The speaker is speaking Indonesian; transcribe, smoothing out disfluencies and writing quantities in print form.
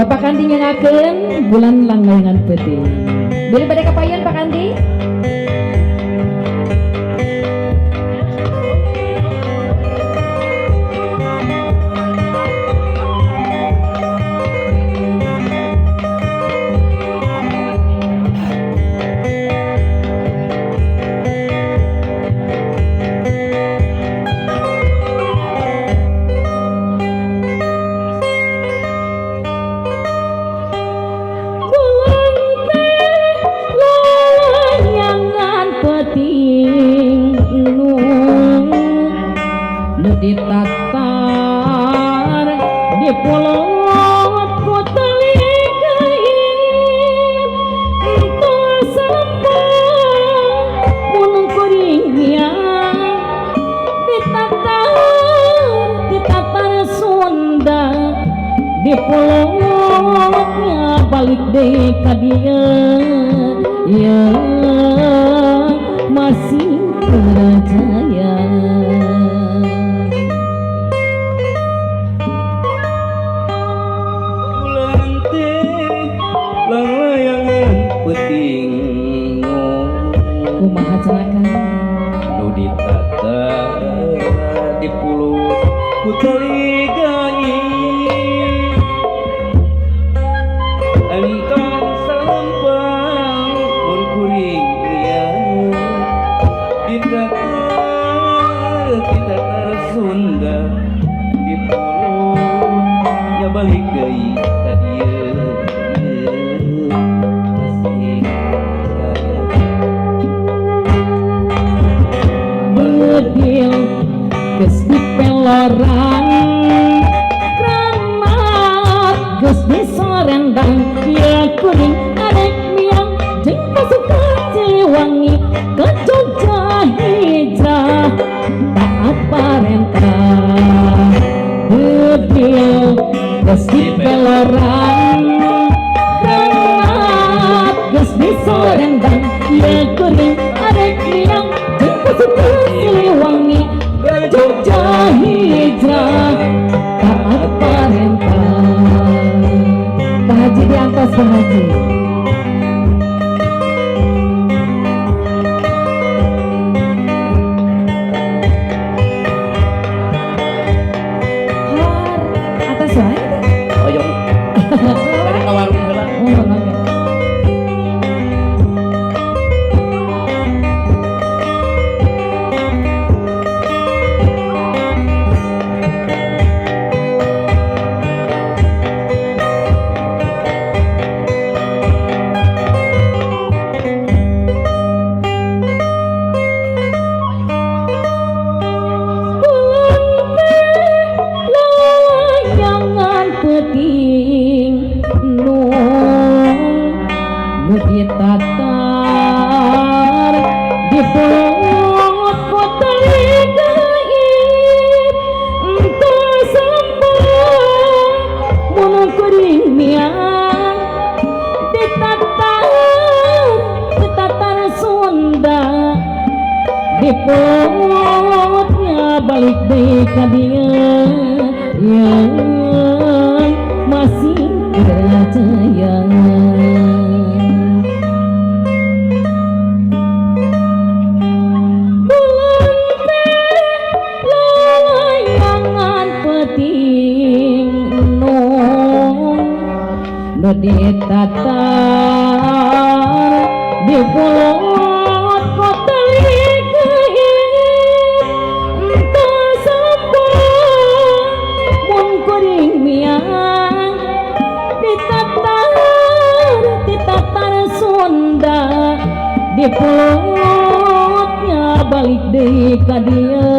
Bapak Kandi nyangakeun bulan langgayangan peuting. Beli pada kapayan Pak Kandi? Ditatar di pulau Kotaligain entah sampai gunung kuringnya ditatar Sunda di pulaunya balik deh ka dia ya masih percaya. Kumaha cenah nu ditata di pulau Kutaligain entong salempang mun kuring dia ditatar Sunda di pulau nya balik deui ka dieu geus dipeloran kramat geus disorendang ya kuring adek miang jeung pasukan Siliwangi ke Jogja hijrah taat parentah gedil geus dipeloran kramat geus disorendang ya kuring adek miang jeung pasukan Siliwangi Jogja hijrah taat parentah. Pak Haji diantos Pak Haji. Atas wae. Oyong. Dari ka warung heula. Ditatar di pulau Kotaligain entah sampai gunung kuring miang ditatar Sunda di pulaunya balik deh ka dia yang masih percaya. Ditatar di pulau Kotaligain entah sampai mun kuring miang ditatar Sunda di pulaunya balik deui ka dia